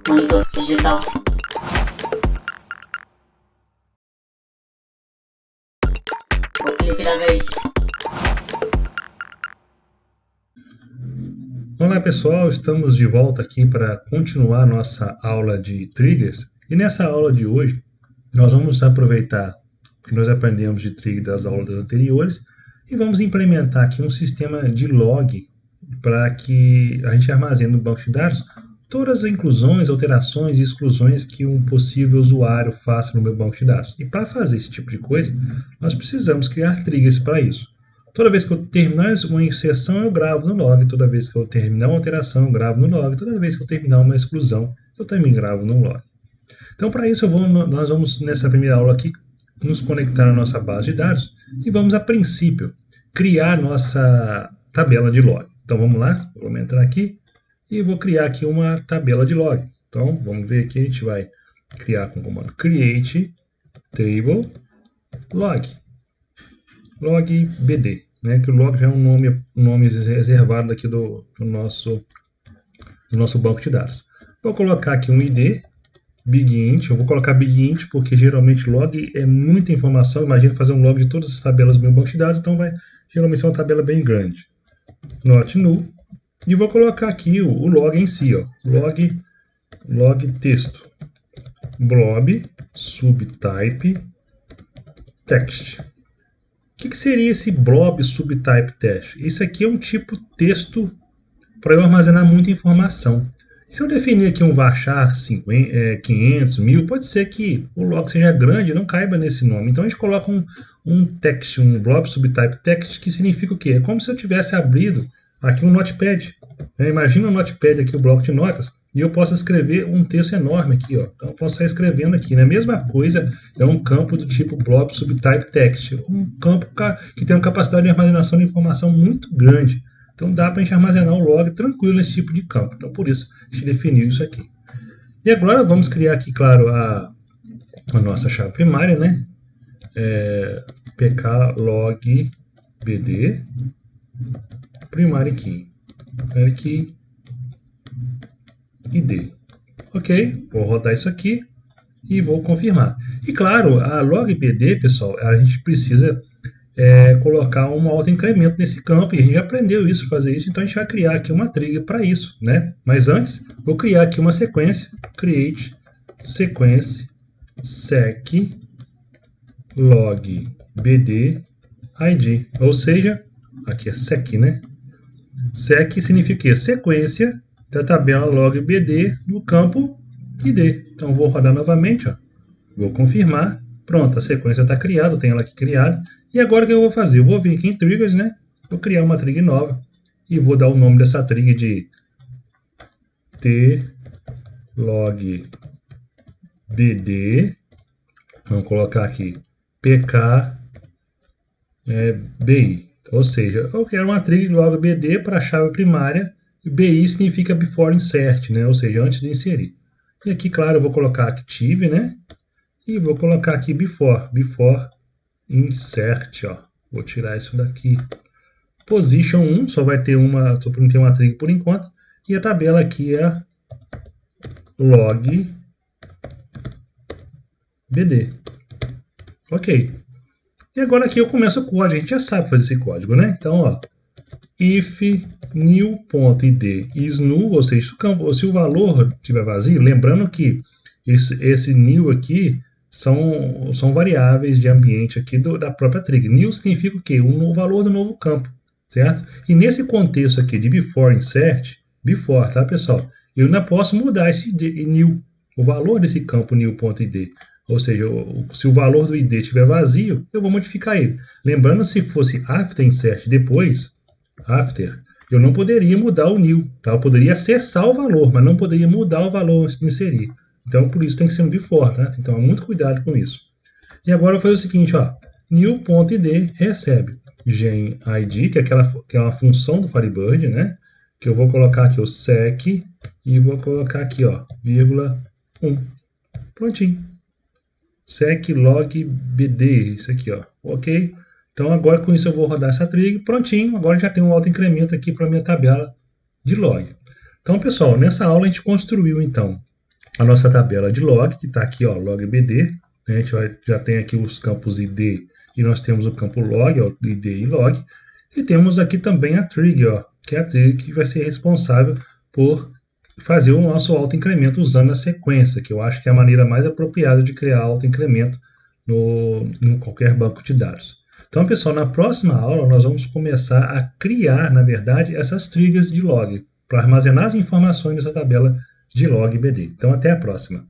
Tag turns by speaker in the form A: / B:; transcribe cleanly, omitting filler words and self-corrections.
A: Monitor digital. O Felipe da vez.
B: Olá pessoal, estamos de volta aqui para continuar nossa aula de triggers. E nessa aula de hoje, nós vamos aproveitar o que nós aprendemos de trigger das aulas anteriores e vamos implementar aqui um sistema de log para que a gente armazene no banco de dados todas as inclusões, alterações e exclusões que um possível usuário faça no meu banco de dados. E para fazer esse tipo de coisa, nós precisamos criar triggers para isso. Toda vez que eu terminar uma inserção, eu gravo no log. Toda vez que eu terminar uma alteração, eu gravo no log. Toda vez que eu terminar uma exclusão, eu também gravo no log. Então, para isso, nós vamos, nessa primeira aula aqui, nos conectar na nossa base de dados e vamos, a princípio, criar nossa tabela de log. Então, vamos lá. Vamos entrar aqui e vou criar aqui uma tabela de log. Então, vamos ver aqui. A gente vai criar com o comando create table log. Log BD, né? Que o log já é um nome reservado aqui do nosso banco de dados. Vou colocar aqui um ID, bigint. Eu vou colocar bigint porque geralmente log é muita informação. Imagina fazer um log de todas as tabelas do meu banco de dados, então vai geralmente ser uma tabela bem grande. Not null. E vou colocar aqui o log em si, ó. Log texto. Blob subtype text. O que seria esse blob subtype text? Isso aqui é um tipo texto para eu armazenar muita informação. Se eu definir aqui um varchar 500, 1000, pode ser que o log seja grande e não caiba nesse nome. Então a gente coloca um text, um blob subtype text, que significa o quê? É como se eu tivesse abrido aqui um notepad. Imagina um notepad aqui, o bloco de notas, e eu posso escrever um texto enorme aqui. Ó. Então eu posso sair escrevendo aqui. Né? A mesma coisa é um campo do tipo blob subtype text. Um campo que tem uma capacidade de armazenação de informação muito grande. Então dá para a gente armazenar um log tranquilo nesse tipo de campo. Então por isso a gente definiu isso aqui. E agora vamos criar aqui, claro, a nossa chave primária, né? pk log bd primary key id. Ok, vou rodar isso aqui e vou confirmar. E claro, a log bd, pessoal, a gente precisa colocar um autoincremento nesse campo, e a gente já aprendeu isso, fazer isso, então a gente vai criar aqui uma trigger para isso, né? Mas antes, vou criar aqui uma sequência, create sequence sec log bd id, ou seja, aqui é sec, né? Sec significa o quê? Sequência da tabela log bd no campo id. Então vou rodar novamente, ó. Vou confirmar. Pronto, a sequência está criada, eu tenho ela aqui criada. E agora o que eu vou fazer? Eu vou vir aqui em triggers, né? Vou criar uma trigger nova e vou dar o nome dessa trigger de tlog bd. Vamos colocar aqui pk bi. Ou seja, eu quero uma trigger log bd para a chave primária, e bi significa before insert, né? Ou seja, antes de inserir. E aqui, claro, eu vou colocar active, né? E vou colocar aqui before insert, ó. Vou tirar isso daqui. Position 1, só vai ter uma, só não tem uma trigger por enquanto. E a tabela aqui é log bd. Ok. E agora aqui eu começo o código. A gente já sabe fazer esse código, né? Então, ó, if new.id is null, ou seja, se o valor estiver vazio, lembrando que esse new aqui são variáveis de ambiente aqui da própria trigger. New significa o quê? O valor do novo campo, certo? E nesse contexto aqui de before insert, before, tá, pessoal? Eu ainda posso mudar esse new, o valor desse campo new.id. Ou seja, se o valor do id estiver vazio, eu vou modificar ele. Lembrando, se fosse after insert depois, after, eu não poderia mudar o new, tá? Eu poderia acessar o valor, mas não poderia mudar o valor antes de inserir. Então, por isso tem que ser um before, tá? Então, muito cuidado com isso. E agora eu vou fazer o seguinte, ó, new.id recebe genID, que é uma função do Firebird, né? Que eu vou colocar aqui o sec e vou colocar aqui, ó, vírgula 1. Prontinho. Sec log bd, isso aqui, ó. Ok? Então agora com isso eu vou rodar essa trigger, prontinho. Agora já tem um autoincremento aqui para a minha tabela de log. Então, pessoal, nessa aula a gente construiu então a nossa tabela de log, que está aqui, ó, logbd. A gente já tem aqui os campos id e nós temos o campo log, ó, id e log. E temos aqui também a trig, ó, que é a trig que vai ser responsável por fazer o nosso autoincremento usando a sequência, que eu acho que é a maneira mais apropriada de criar autoincremento em qualquer banco de dados. Então, pessoal, na próxima aula nós vamos começar a criar, na verdade, essas triggers de log, para armazenar as informações nessa tabela de logbd. Então, até a próxima.